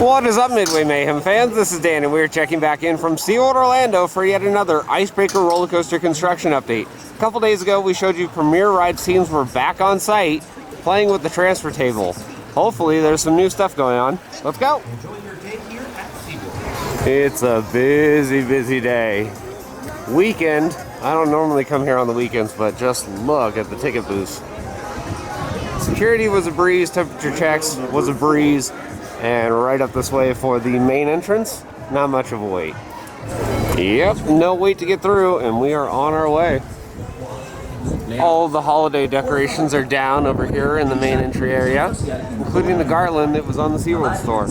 What is up, Midway Mayhem fans? This is Dan, and we're checking back in from SeaWorld Orlando for yet another Icebreaker roller coaster construction update. A couple days ago, we showed you Premier Ride teams were back on site, playing with the transfer table. Hopefully, there's some new stuff going on. Let's go! Enjoy your day here at SeaWorld. It's a busy day. Weekend. I don't normally come here on the weekends, but just look at the ticket booth. Security was a breeze, temperature checks was a breeze, and right up this way for the main entrance, not much of a wait. Yep, no wait to get through, and we are on our way. All the holiday decorations are down over here in the main entry area, including the garland that was on the SeaWorld store.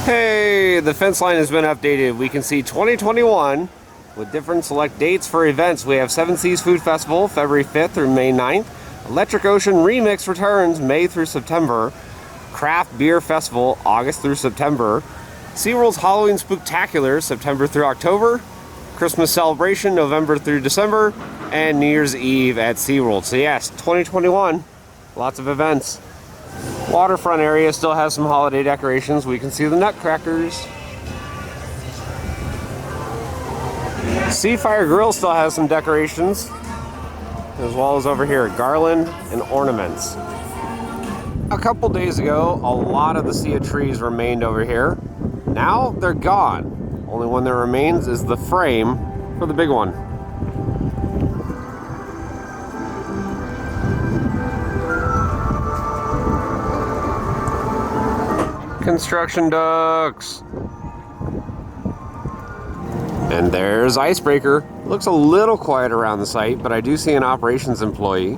Hey, the fence line has been updated. We can see 2021 with different select dates for events. We have Seven Seas Food Festival, February 5th through May 9th. Electric Ocean Remix returns May through September. Craft Beer Festival, August through September. SeaWorld's Halloween Spooktacular, September through October. Christmas Celebration, November through December. And New Year's Eve at SeaWorld. So yes, 2021, lots of events. Waterfront area still has some holiday decorations. We can see the Nutcrackers. Seafire Grill still has some decorations, as well as over here, garland and ornaments. A couple days ago, a lot of the sea trees remained over here. Now they're gone. Only one that remains is the frame for the big one. Construction ducks. And there's Icebreaker. Looks a little quiet around the site, but I do see an operations employee.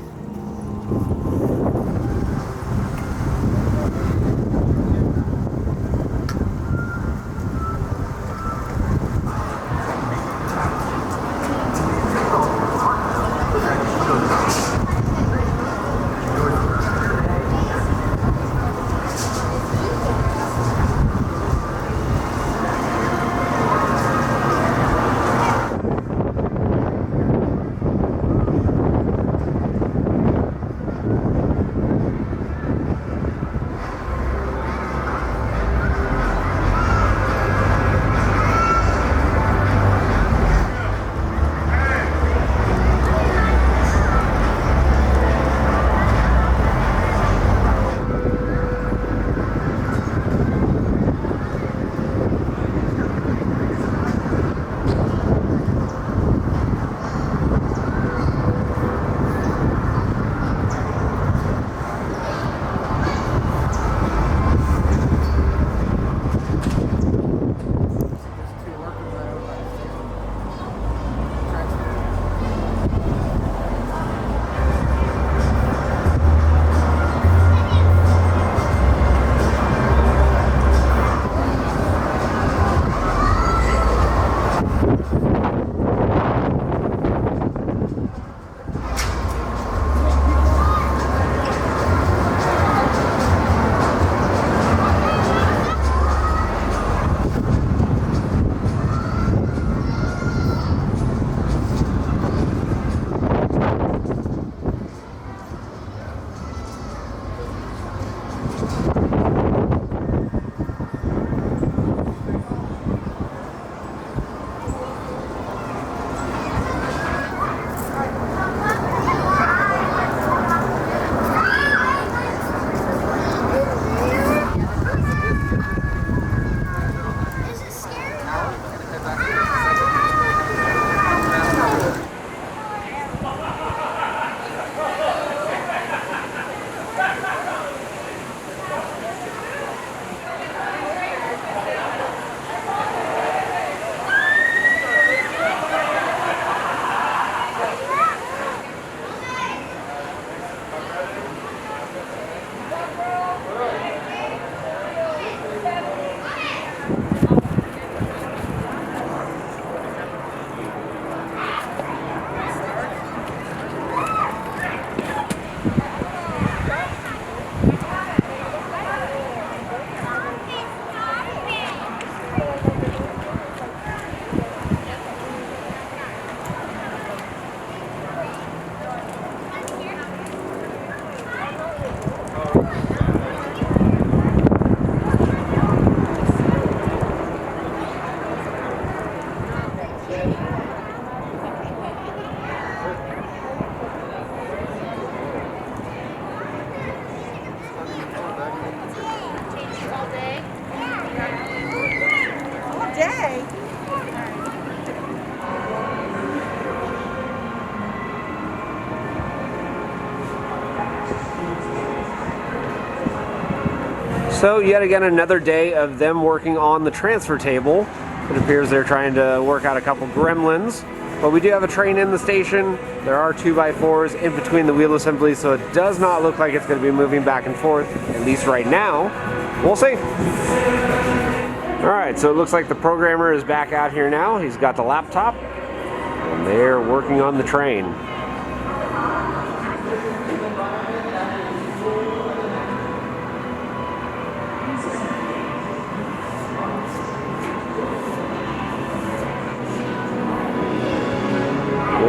So yet again, another day of them working on the transfer table. It appears they're trying to work out a couple gremlins. But we do have a train in the station. There are 2x4s in between the wheel assemblies, so it does not look like it's going to be moving back and forth, at least right now. We'll see. Alright, so it looks like the programmer is back out here now. He's got the laptop, and they're working on the train.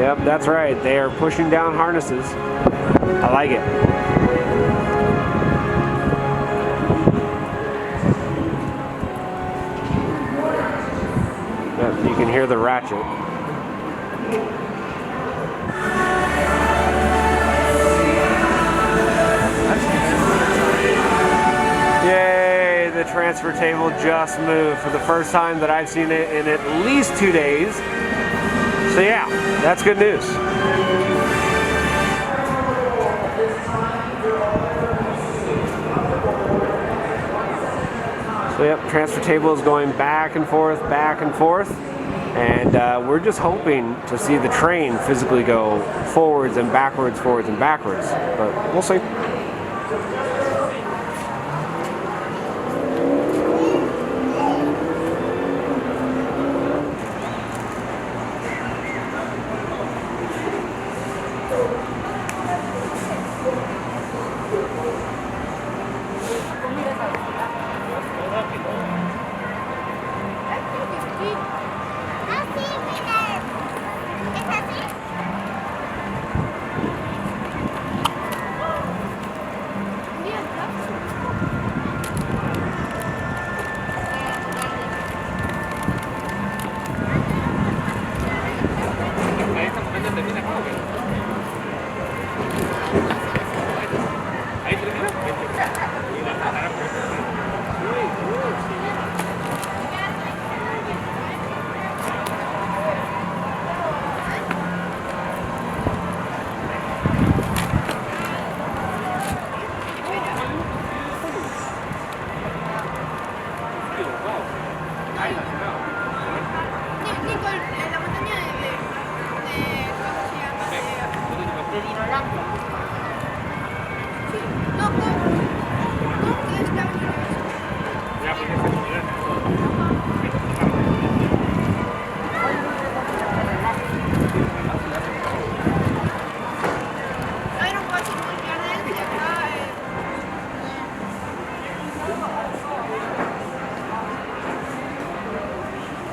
Yep, that's right. They are pushing down harnesses. I like it. Yep, you can hear the ratchet. Yay, the transfer table just moved for the first time that I've seen it in at least 2 days. So yeah, that's good news. So yep, transfer table is going back and forth, and we're just hoping to see the train physically go forwards and backwards, but we'll see.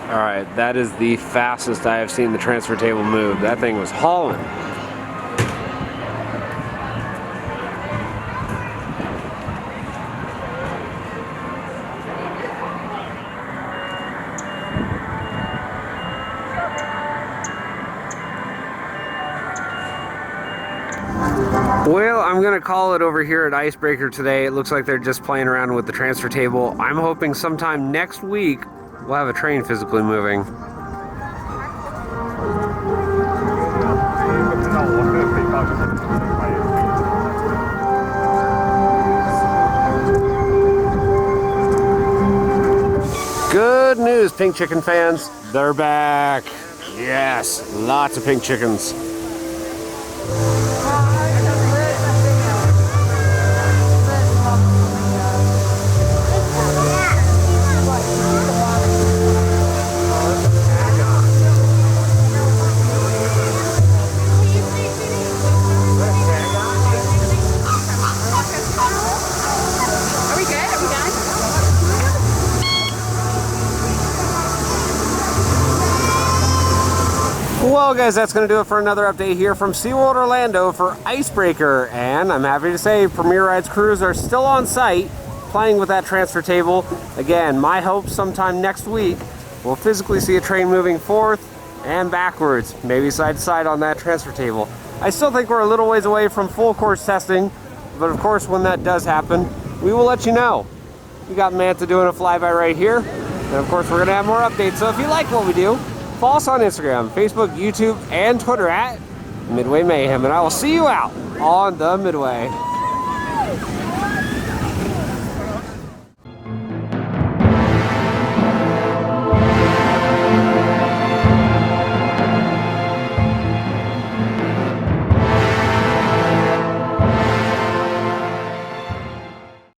Alright, that is the fastest I have seen the transfer table move. That thing was hauling. Well, I'm going to call it over here at Icebreaker today. It looks like they're just playing around with the transfer table. I'm hoping sometime next week we'll have a train physically moving. Good news, Pink Chicken fans. They're back. Yes, lots of pink chickens. Well guys, that's going to do it for another update here from SeaWorld Orlando for Icebreaker, and I'm happy to say Premier Rides crews are still on site playing with that transfer table. Again, my hope sometime next week we'll physically see a train moving forth and backwards, maybe side to side on that transfer table. I still think we're a little ways away from full course testing, but of course when that does happen, we will let you know. We got Manta doing a flyby right here, and of course we're going to have more updates, so if you like what we do, follow us on Instagram, Facebook, YouTube, and Twitter at Midway Mayhem, and I will see you out on the Midway.